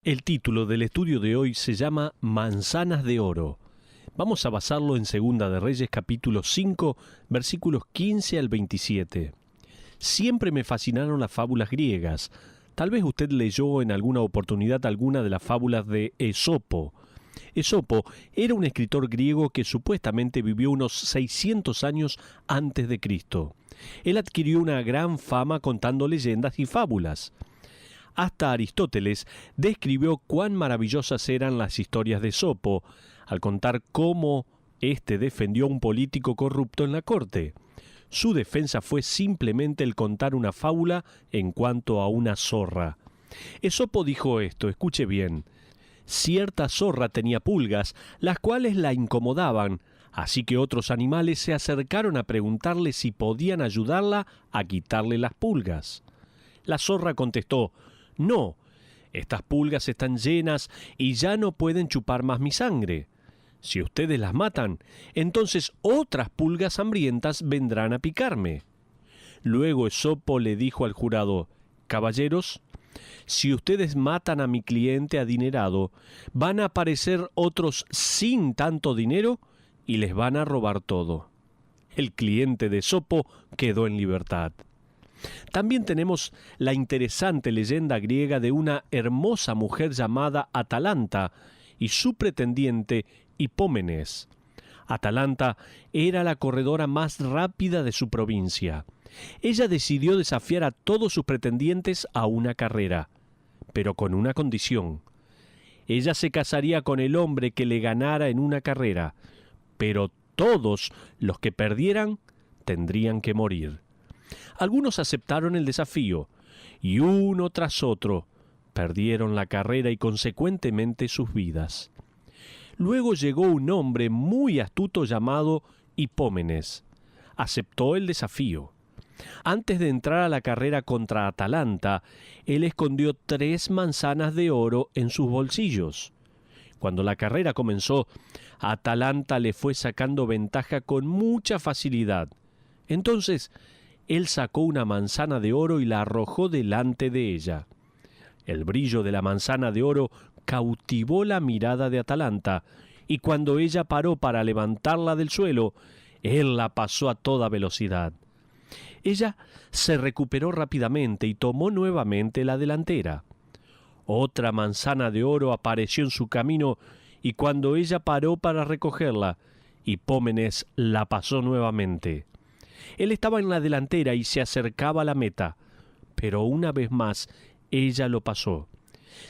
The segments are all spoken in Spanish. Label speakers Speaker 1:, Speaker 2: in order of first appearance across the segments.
Speaker 1: El título del estudio de hoy se llama Manzanas de Oro. Vamos a basarlo en Segunda de Reyes capítulo 5, versículos 15 al 27. Siempre me fascinaron las fábulas griegas. Tal vez usted leyó en alguna oportunidad alguna de las fábulas de Esopo. Esopo era un escritor griego que supuestamente vivió unos 600 años antes de Cristo. Él adquirió una gran fama contando leyendas y fábulas. Hasta Aristóteles describió cuán maravillosas eran las historias de Esopo, al contar cómo éste defendió a un político corrupto en la corte. Su defensa fue simplemente el contar una fábula en cuanto a una zorra. Esopo dijo esto, escuche bien: cierta zorra tenía pulgas, las cuales la incomodaban, así que otros animales se acercaron a preguntarle si podían ayudarla a quitarle las pulgas. La zorra contestó: no, estas pulgas están llenas y ya no pueden chupar más mi sangre. Si ustedes las matan, entonces otras pulgas hambrientas vendrán a picarme. Luego Esopo le dijo al jurado: caballeros, si ustedes matan a mi cliente adinerado, van a aparecer otros sin tanto dinero y les van a robar todo. El cliente de Esopo quedó en libertad. También tenemos la interesante leyenda griega de una hermosa mujer llamada Atalanta y su pretendiente Hipómenes. Atalanta era la corredora más rápida de su provincia. Ella decidió desafiar a todos sus pretendientes a una carrera, pero con una condición. Ella se casaría con el hombre que le ganara en una carrera, pero todos los que perdieran tendrían que morir. Algunos aceptaron el desafío, y uno tras otro perdieron la carrera y consecuentemente sus vidas. Luego llegó un hombre muy astuto llamado Hipómenes. Aceptó el desafío. Antes de entrar a la carrera contra Atalanta, él escondió 3 manzanas de oro en sus bolsillos. Cuando la carrera comenzó, Atalanta le fue sacando ventaja con mucha facilidad. Entonces, él sacó una manzana de oro y la arrojó delante de ella. El brillo de la manzana de oro cautivó la mirada de Atalanta, y cuando ella paró para levantarla del suelo, él la pasó a toda velocidad. Ella se recuperó rápidamente y tomó nuevamente la delantera. Otra manzana de oro apareció en su camino, y cuando ella paró para recogerla, Hipómenes la pasó nuevamente. Él estaba en la delantera y se acercaba a la meta, pero una vez más ella lo pasó.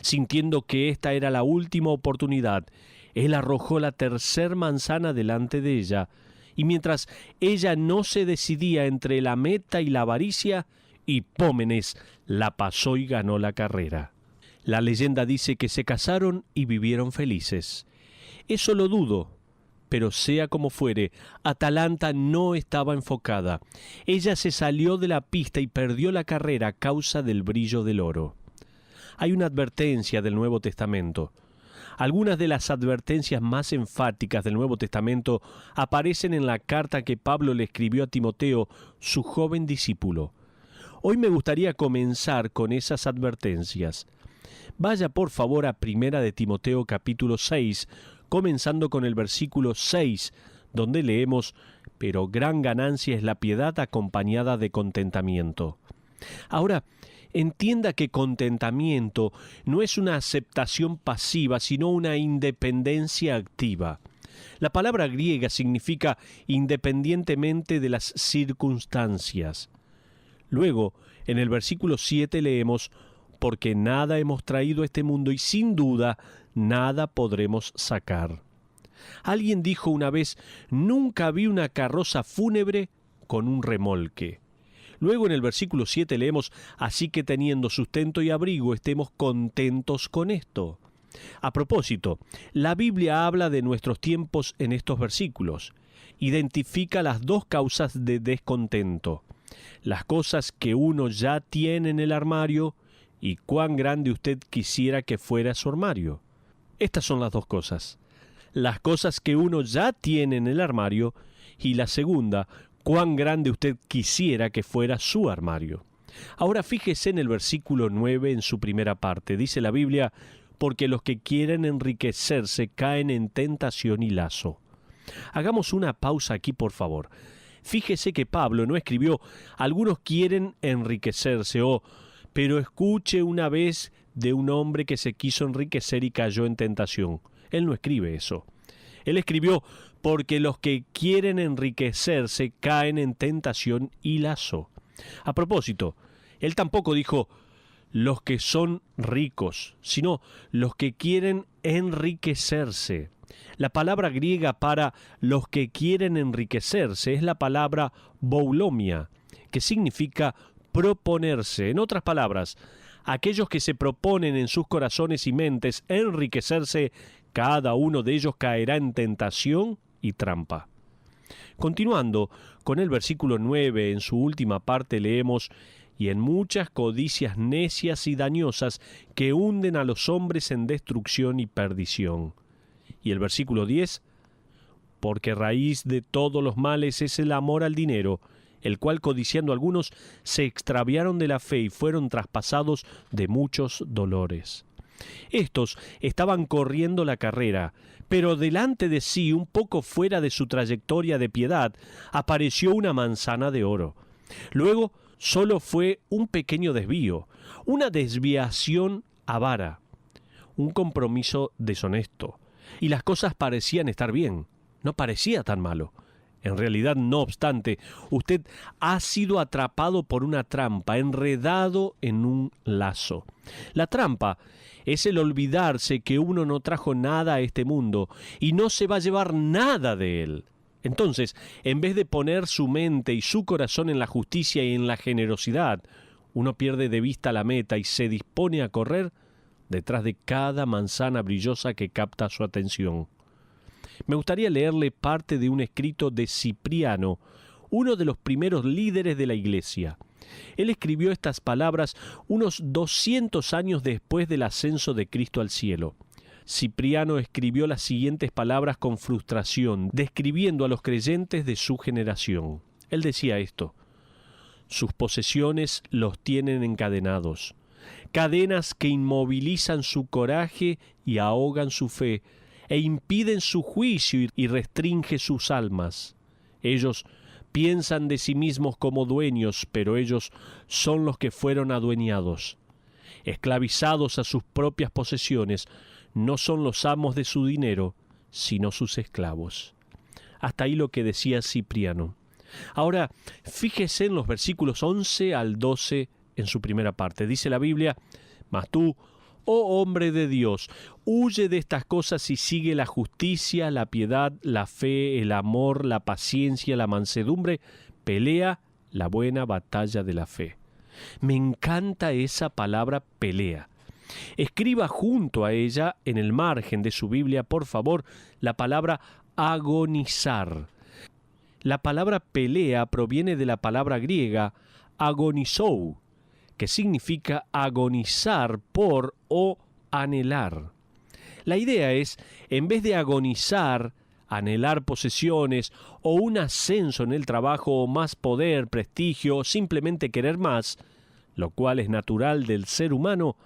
Speaker 1: Sintiendo que esta era la última oportunidad, él arrojó la 3ª manzana delante de ella, y mientras ella no se decidía entre la meta y la avaricia, Hipómenes la pasó y ganó la carrera. La leyenda dice que se casaron y vivieron felices. Eso lo dudo. Pero sea como fuere, Atalanta no estaba enfocada. Ella se salió de la pista y perdió la carrera a causa del brillo del oro. Hay una advertencia del Nuevo Testamento. Algunas de las advertencias más enfáticas del Nuevo Testamento aparecen en la carta que Pablo le escribió a Timoteo, su joven discípulo. Hoy me gustaría comenzar con esas advertencias. Vaya por favor a Primera de Timoteo capítulo 6, comenzando con el versículo 6, donde leemos: pero gran ganancia es la piedad acompañada de contentamiento. Ahora, entienda que contentamiento no es una aceptación pasiva, sino una independencia activa. La palabra griega significa independientemente de las circunstancias. Luego, en el versículo 7 leemos: porque nada hemos traído a este mundo y sin duda nada podremos sacar. Alguien dijo una vez: nunca vi una carroza fúnebre con un remolque. Luego en el versículo 7 leemos: así que teniendo sustento y abrigo estemos contentos con esto. A propósito, la Biblia habla de nuestros tiempos en estos versículos. Identifica las 2 causas de descontento: las cosas que uno ya tiene en el armario y cuán grande usted quisiera que fuera su armario. Estas son las 2 cosas: las cosas que uno ya tiene en el armario, y la segunda, cuán grande usted quisiera que fuera su armario. Ahora fíjese en el versículo 9 en su primera parte. Dice la Biblia: porque los que quieren enriquecerse caen en tentación y lazo. Hagamos una pausa aquí, por favor. Fíjese que Pablo no escribió, algunos quieren enriquecerse, pero escuche una vez de un hombre que se quiso enriquecer y cayó en tentación. Él no escribe eso. Él escribió, porque los que quieren enriquecerse caen en tentación y lazo. A propósito, él tampoco dijo los que son ricos, sino los que quieren enriquecerse. La palabra griega para los que quieren enriquecerse es la palabra boulomia, que significa proponerse. En otras palabras, aquellos que se proponen en sus corazones y mentes enriquecerse, cada uno de ellos caerá en tentación y trampa. Continuando con el versículo 9, en su última parte leemos, y en muchas codicias necias y dañosas que hunden a los hombres en destrucción y perdición. Y el versículo 10, porque raíz de todos los males es el amor al dinero, el cual codiciando algunos se extraviaron de la fe y fueron traspasados de muchos dolores. Estos estaban corriendo la carrera, pero delante de sí, un poco fuera de su trayectoria de piedad, apareció una manzana de oro. Luego solo fue un pequeño desvío, una desviación avara, un compromiso deshonesto, y las cosas parecían estar bien, no parecía tan malo. En realidad, no obstante, usted ha sido atrapado por una trampa, enredado en un lazo. La trampa es el olvidarse que uno no trajo nada a este mundo y no se va a llevar nada de él. Entonces, en vez de poner su mente y su corazón en la justicia y en la generosidad, uno pierde de vista la meta y se dispone a correr detrás de cada manzana brillosa que capta su atención. Me gustaría leerle parte de un escrito de Cipriano, uno de los primeros líderes de la Iglesia. Él escribió estas palabras unos 200 años después del ascenso de Cristo al cielo. Cipriano escribió las siguientes palabras con frustración, describiendo a los creyentes de su generación. Él decía esto: sus posesiones los tienen encadenados, cadenas que inmovilizan su coraje y ahogan su fe, e impiden su juicio y restringe sus almas. Ellos piensan de sí mismos como dueños, pero ellos son los que fueron adueñados. Esclavizados a sus propias posesiones, no son los amos de su dinero, sino sus esclavos. Hasta ahí lo que decía Cipriano. Ahora, fíjese en los versículos 11 al 12 en su primera parte. Dice la Biblia, mas tú, oh hombre de Dios, huye de estas cosas y sigue la justicia, la piedad, la fe, el amor, la paciencia, la mansedumbre, pelea la buena batalla de la fe. Me encanta esa palabra pelea. Escriba junto a ella, en el margen de su Biblia, por favor, la palabra agonizar. La palabra pelea proviene de la palabra griega agonizou, que significa agonizar por o anhelar. La idea es, en vez de agonizar, anhelar posesiones o un ascenso en el trabajo o más poder, prestigio o simplemente querer más, lo cual es natural del ser humano,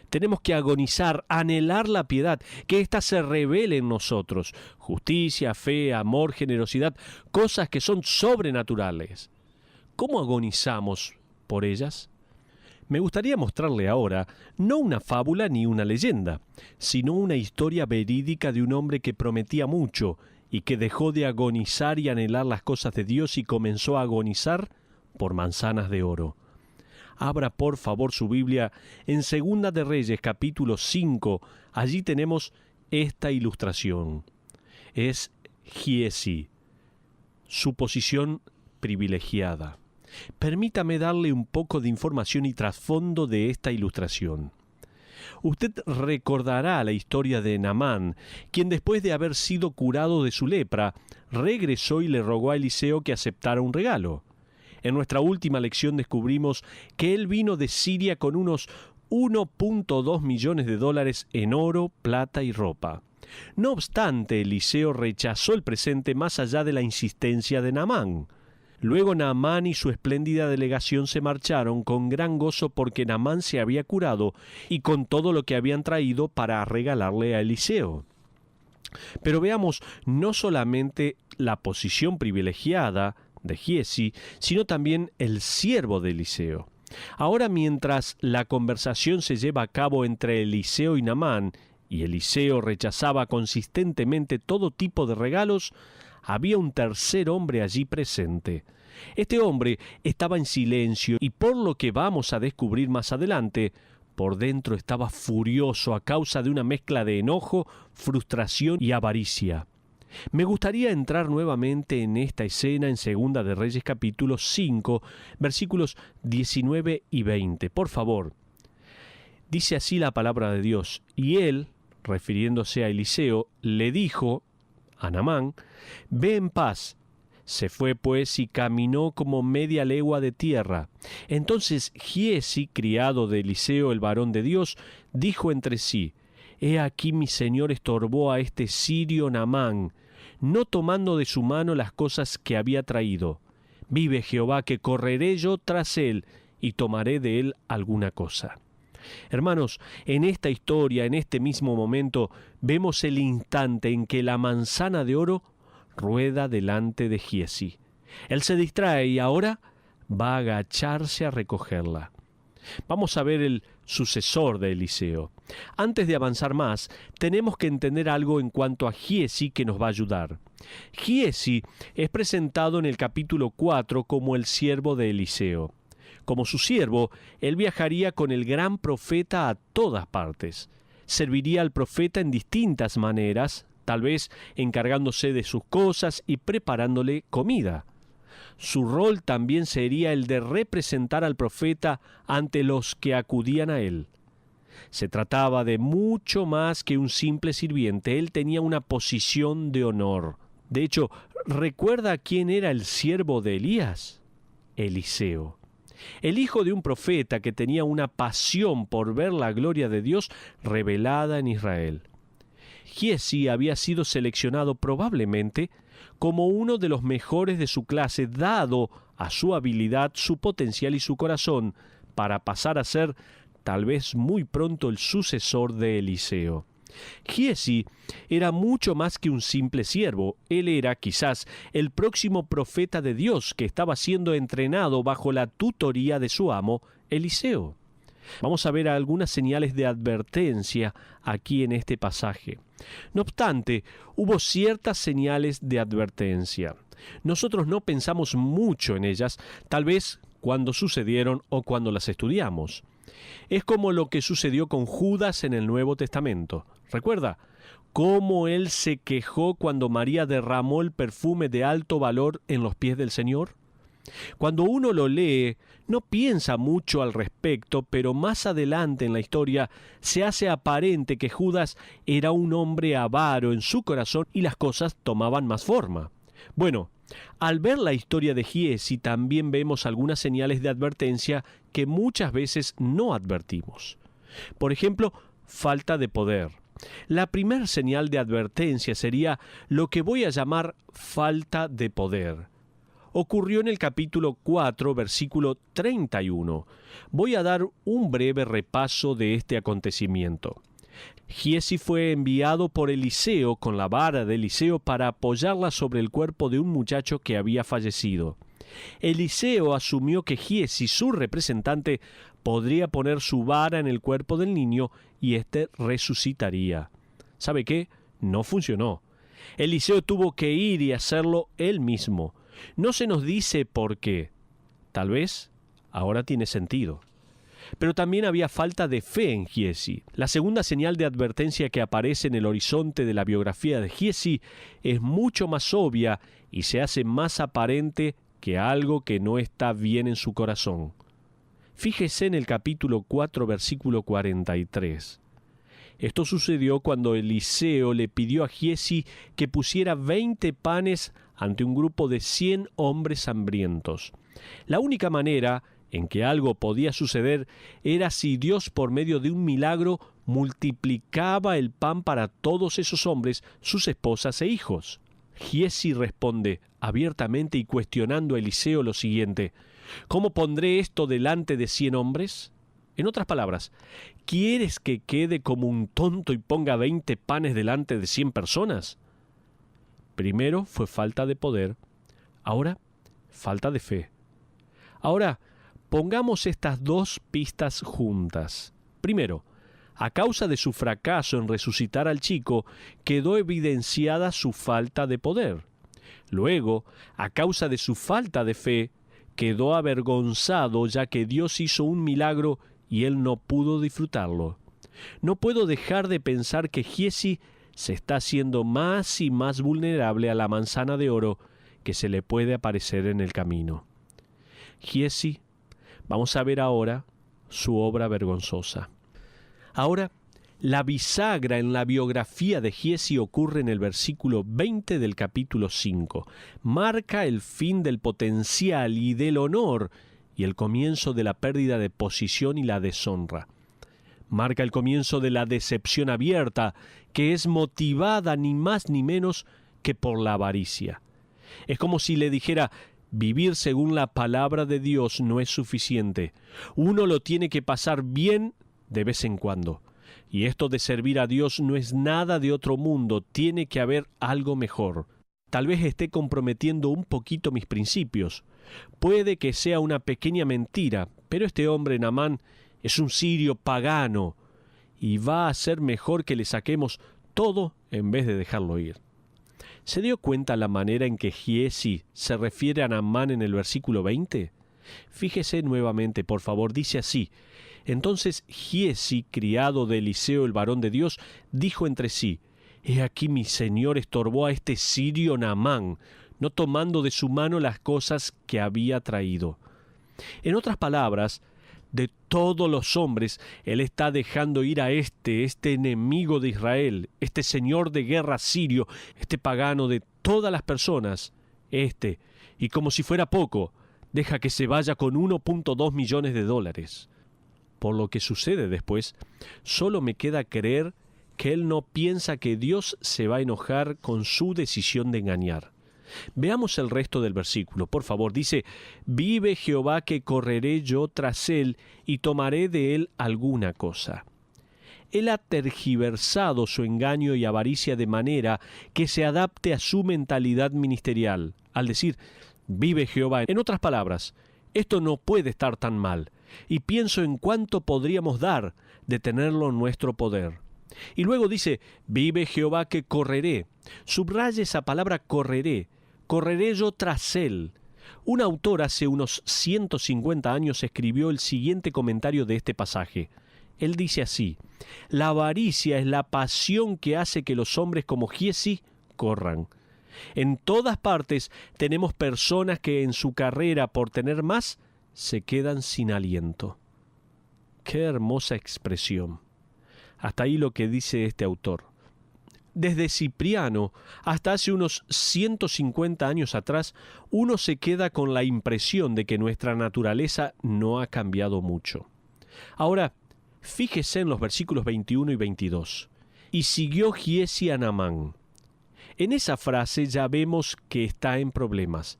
Speaker 1: tenemos que agonizar, anhelar la piedad, que ésta se revele en nosotros. Justicia, fe, amor, generosidad, cosas que son sobrenaturales. ¿Cómo agonizamos por ellas? Me gustaría mostrarle ahora no una fábula ni una leyenda, sino una historia verídica de un hombre que prometía mucho y que dejó de agonizar y anhelar las cosas de Dios y comenzó a agonizar por manzanas de oro. Abra por favor su Biblia en Segunda de Reyes capítulo 5. Allí tenemos esta ilustración. Es Giezi, su posición privilegiada. Permítame darle un poco de información y trasfondo de esta ilustración. Usted recordará la historia de Naamán, quien después de haber sido curado de su lepra, regresó y le rogó a Eliseo que aceptara un regalo. En nuestra última lección descubrimos que él vino de Siria con unos 1.2 millones de dólares en oro, plata y ropa. No obstante, Eliseo rechazó el presente más allá de la insistencia de Naamán. Luego Naamán y su espléndida delegación se marcharon con gran gozo porque Naamán se había curado y con todo lo que habían traído para regalarle a Eliseo. Pero veamos no solamente la posición privilegiada de Giezi, sino también el siervo de Eliseo. Ahora, mientras la conversación se lleva a cabo entre Eliseo y Naamán, y Eliseo rechazaba consistentemente todo tipo de regalos, había un tercer hombre allí presente. Este hombre estaba en silencio y, por lo que vamos a descubrir más adelante, por dentro estaba furioso a causa de una mezcla de enojo, frustración y avaricia. Me gustaría entrar nuevamente en esta escena en Segunda de Reyes capítulo 5, versículos 19 y 20. Por favor. Dice así la palabra de Dios. Y él, refiriéndose a Eliseo, le dijo a Naamán: «Ve en paz». Se fue pues y caminó como media legua de tierra. Entonces Giezi, criado de Eliseo el varón de Dios, dijo entre sí: «He aquí mi señor estorbó a este sirio Naamán, no tomando de su mano las cosas que había traído. Vive Jehová que correré yo tras él y tomaré de él alguna cosa». Hermanos, en esta historia, en este mismo momento, vemos el instante en que la manzana de oro rueda delante de Giezi. Él se distrae y ahora va a agacharse a recogerla. Vamos a ver el sucesor de Eliseo. Antes de avanzar más, tenemos que entender algo en cuanto a Giezi que nos va a ayudar. Giezi es presentado en el capítulo 4 como el siervo de Eliseo. Como su siervo, él viajaría con el gran profeta a todas partes. Serviría al profeta en distintas maneras, tal vez encargándose de sus cosas y preparándole comida. Su rol también sería el de representar al profeta ante los que acudían a él. Se trataba de mucho más que un simple sirviente. Él tenía una posición de honor. De hecho, ¿recuerda quién era el siervo de Elías? Eliseo. El hijo de un profeta que tenía una pasión por ver la gloria de Dios revelada en Israel. Giezi había sido seleccionado probablemente como uno de los mejores de su clase, dado a su habilidad, su potencial y su corazón, para pasar a ser tal vez muy pronto el sucesor de Eliseo. Giezi era mucho más que un simple siervo. Él era, quizás, el próximo profeta de Dios que estaba siendo entrenado bajo la tutoría de su amo, Eliseo. Vamos a ver algunas señales de advertencia aquí en este pasaje. No obstante, hubo ciertas señales de advertencia. Nosotros no pensamos mucho en ellas, tal vez cuando sucedieron o cuando las estudiamos. Es como lo que sucedió con Judas en el Nuevo Testamento. ¿Recuerda cómo él se quejó cuando María derramó el perfume de alto valor en los pies del Señor? Cuando uno lo lee, no piensa mucho al respecto, pero más adelante en la historia se hace aparente que Judas era un hombre avaro en su corazón y las cosas tomaban más forma. Bueno, al ver la historia de Giezi también vemos algunas señales de advertencia que muchas veces no advertimos. Por ejemplo, falta de poder. La primera señal de advertencia sería lo que voy a llamar falta de poder. Ocurrió en el capítulo 4, versículo 31. Voy a dar un breve repaso de este acontecimiento. Giezi fue enviado por Eliseo con la vara de Eliseo para apoyarla sobre el cuerpo de un muchacho que había fallecido. Eliseo asumió que Giezi, su representante, podría poner su vara en el cuerpo del niño y éste resucitaría. ¿Sabe qué? No funcionó. Eliseo tuvo que ir y hacerlo él mismo. No se nos dice por qué. Tal vez ahora tiene sentido. Pero también había falta de fe en Giezi. La segunda señal de advertencia que aparece en el horizonte de la biografía de Giezi es mucho más obvia y se hace más aparente que algo que no está bien en su corazón. Fíjese en el capítulo 4, versículo 43. Esto sucedió cuando Eliseo le pidió a Giezi que pusiera 20 panes ante un grupo de 100 hombres hambrientos. La única manera en que algo podía suceder era si Dios, por medio de un milagro, multiplicaba el pan para todos esos hombres, sus esposas e hijos. Giezi responde abiertamente y cuestionando a Eliseo lo siguiente: ¿cómo pondré esto delante de 100 hombres? En otras palabras, ¿quieres que quede como un tonto y ponga 20 panes delante de 100 personas? Primero fue falta de poder, ahora falta de fe. Ahora, pongamos estas dos pistas juntas. Primero, a causa de su fracaso en resucitar al chico, quedó evidenciada su falta de poder. Luego, a causa de su falta de fe, quedó avergonzado ya que Dios hizo un milagro y él no pudo disfrutarlo. No puedo dejar de pensar que Giezi se está haciendo más y más vulnerable a la manzana de oro que se le puede aparecer en el camino. Giezi, vamos a ver ahora su obra vergonzosa. Ahora, la bisagra en la biografía de Giezi ocurre en el versículo 20 del capítulo 5. Marca el fin del potencial y del honor y el comienzo de la pérdida de posición y la deshonra. Marca el comienzo de la decepción abierta, que es motivada ni más ni menos que por la avaricia. Es como si le dijera: vivir según la palabra de Dios no es suficiente. Uno lo tiene que pasar bien de vez en cuando. Y esto de servir a Dios no es nada de otro mundo, tiene que haber algo mejor. Tal vez esté comprometiendo un poquito mis principios. Puede que sea una pequeña mentira, pero este hombre Naamán es un sirio pagano y va a ser mejor que le saquemos todo en vez de dejarlo ir. ¿Se dio cuenta la manera en que Giezi se refiere a Naamán en el versículo 20? Fíjese nuevamente, por favor, dice así: entonces Giezi, criado de Eliseo el varón de Dios, dijo entre sí: he aquí mi señor estorbó a este sirio Naamán, no tomando de su mano las cosas que había traído. En otras palabras, de todos los hombres, él está dejando ir a este enemigo de Israel, este señor de guerra sirio, este pagano de todas las personas, y como si fuera poco, deja que se vaya con 1.2 millones de dólares. Por lo que sucede después, solo me queda creer que él no piensa que Dios se va a enojar con su decisión de engañar. Veamos el resto del versículo, por favor. Dice: vive Jehová que correré yo tras él y tomaré de él alguna cosa. Él ha tergiversado su engaño y avaricia de manera que se adapte a su mentalidad ministerial, al decir: vive Jehová. En otras palabras, esto no puede estar tan mal, y pienso en cuánto podríamos dar de tenerlo en nuestro poder. Y luego dice: vive Jehová que correré. Subraye esa palabra correré. Correré yo tras él. Un autor hace unos 150 años escribió el siguiente comentario de este pasaje. Él dice así: la avaricia es la pasión que hace que los hombres como Giezi corran. En todas partes tenemos personas que en su carrera por tener más se quedan sin aliento. Qué hermosa expresión. Hasta ahí lo que dice este autor. Desde Cipriano hasta hace unos 150 años atrás, uno se queda con la impresión de que nuestra naturaleza no ha cambiado mucho. Ahora, fíjese en los versículos 21 y 22. Y siguió Giezi a Naamán. En esa frase ya vemos que está en problemas.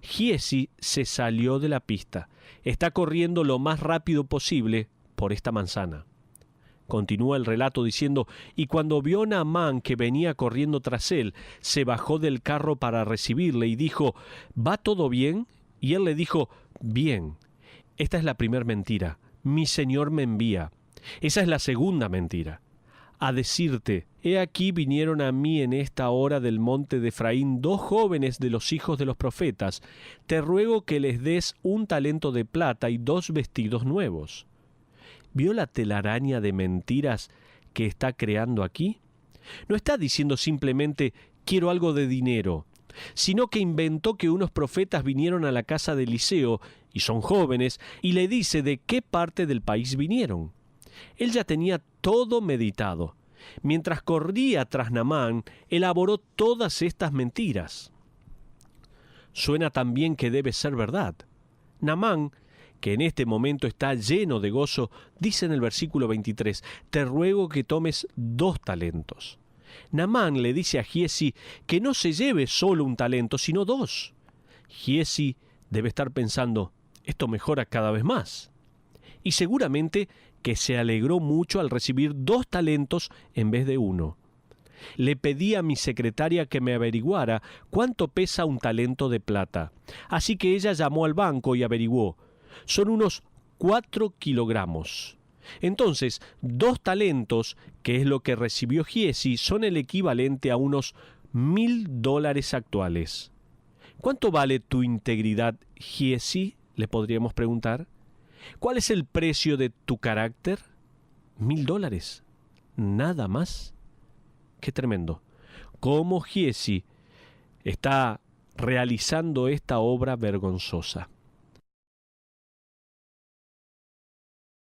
Speaker 1: Giezi se salió de la pista. Está corriendo lo más rápido posible por esta manzana. Continúa el relato diciendo: y cuando vio Naamán que venía corriendo tras él, se bajó del carro para recibirle y dijo: ¿va todo bien? Y él le dijo: bien. Esta es la primera mentira: mi Señor me envía. Esa es la segunda mentira: a decirte, he aquí vinieron a mí en esta hora del monte de Efraín 2 jóvenes de los hijos de los profetas, te ruego que les des 1 talento de plata y 2 vestidos nuevos. ¿Vio la telaraña de mentiras que está creando aquí? No está diciendo simplemente quiero algo de dinero, sino que inventó que unos profetas vinieron a la casa de Eliseo, y son jóvenes, y le dice de qué parte del país vinieron. Él ya tenía todo meditado. Mientras corría tras Naamán, elaboró todas estas mentiras. Suena también que debe ser verdad. Naamán, que en este momento está lleno de gozo, dice en el versículo 23, te ruego que tomes 2 talentos. Naamán le dice a Giezi que no se lleve solo un talento, sino 2. Giezi debe estar pensando, esto mejora cada vez más. Y seguramente que se alegró mucho al recibir 2 talentos en vez de 1. Le pedí a mi secretaria que me averiguara cuánto pesa un talento de plata. Así que ella llamó al banco y averiguó. Son unos 4 kilogramos. Entonces, 2 talentos, que es lo que recibió Giezi, son el equivalente a unos $1,000 actuales. ¿Cuánto vale tu integridad, Giezi?, le podríamos preguntar. ¿Cuál es el precio de tu carácter? $1,000. ¿Nada más? ¡Qué tremendo! ¿Cómo Giezi está realizando esta obra vergonzosa?